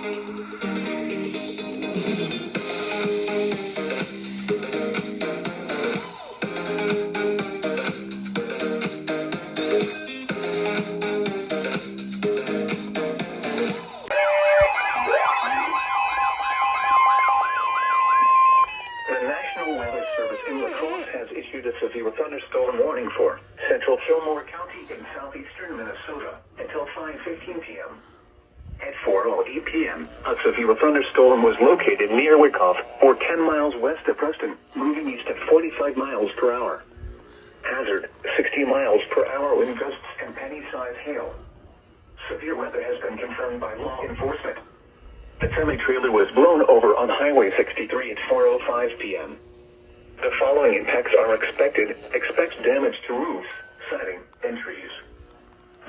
The National Weather Service in La Crosse has issued a severe thunderstorm warning for central Fillmore County in southeastern Minnesota until 5:15 p.m. At 4:08 p.m., a severe thunderstorm was located near Wyckoff, or 10 miles west of Preston, moving east at 45 miles per hour. Hazard, 60 miles per hour wind gusts and penny-sized hail. Severe weather has been confirmed by law enforcement. The semi-trailer was blown over on Highway 63 at 4:05 p.m. The following impacts are expected. Expect damage to roofs, siding, and trees.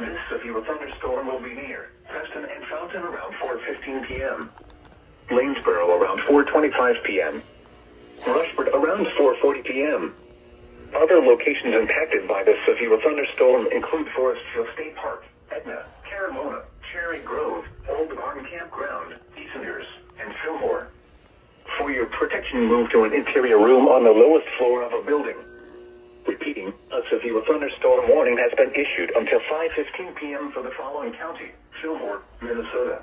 This severe thunderstorm will be near Preston and Fountain around 4:15 p.m. Lanesboro around 4:25 p.m. Rushford around 4:40 p.m. Other locations impacted by this severe thunderstorm include Forestville State Park, Etna, Carmona, Cherry Grove, Old Barn Campground, Easonders, and Fillmore. For your protection, move to an interior room on the lowest floor of a building. Repeating, a severe thunderstorm warning has been issued until 5:15 p.m. for the following county: Fillmore, Minnesota.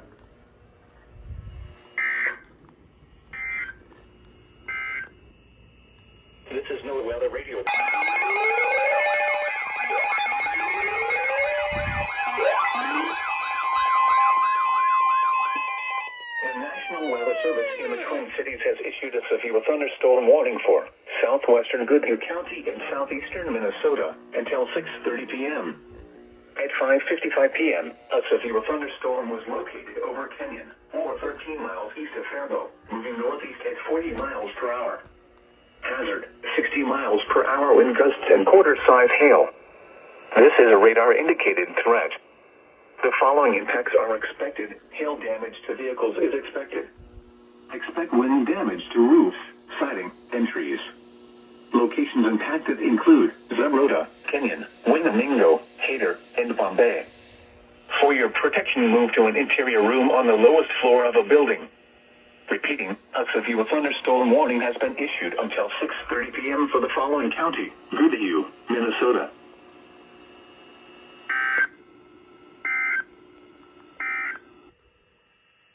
This is NOAA Weather Radio. The National Weather Service in the Twin Cities has issued a severe thunderstorm warning for southwestern Goodhue County in southeastern Minnesota until 6:30 p.m. At 5:55 p.m., a severe thunderstorm was located over Kenyon, or 13 miles east of Faribault, moving northeast at 40 miles per hour. Hazard, 60 miles per hour wind gusts and quarter-size hail. This is a radar-indicated threat. The following impacts are expected. Hail damage to vehicles is expected. Expect wind damage to roofs, siding, and trees. Locations impacted include Zumrota, Kenyon, Winnemingo, Hayter, and Bombay. For your protection, move to an interior room on the lowest floor of a building. Repeating, a severe thunderstorm warning has been issued until 6:30 p.m. for the following county: Goodhue, Minnesota.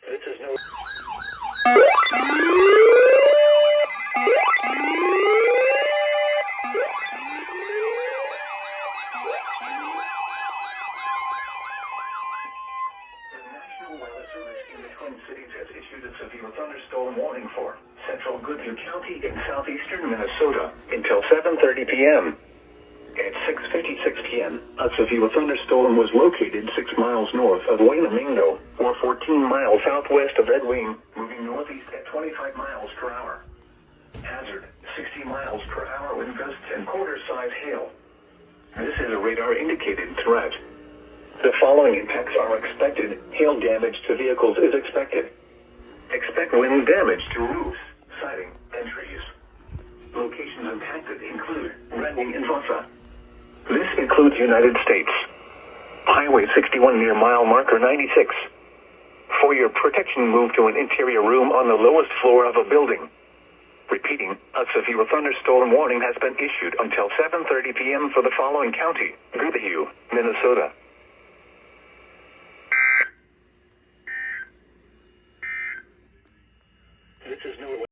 This is no. Twin Cities has issued a severe thunderstorm warning for central Goodhue County in southeastern Minnesota until 7:30 p.m. At 6:56 p.m., a severe thunderstorm was located 6 miles north of Winnemingo, or 14 miles southwest of Red Wing, moving northeast at 25 miles per hour. Hazard, 60 miles per hour wind gusts and quarter-size hail. This is a radar-indicated threat. The following impacts are expected. Hail damage to vehicles is expected. Expect wind damage to roofs, siding, and trees. Locations impacted include Red Wing and Vossa. This includes United States. Highway 61 near mile marker 96. For your protection, move to an interior room on the lowest floor of a building. Repeating, a severe thunderstorm warning has been issued until 7:30 p.m. for the following county: Goodhue, Minnesota. This is NOAA.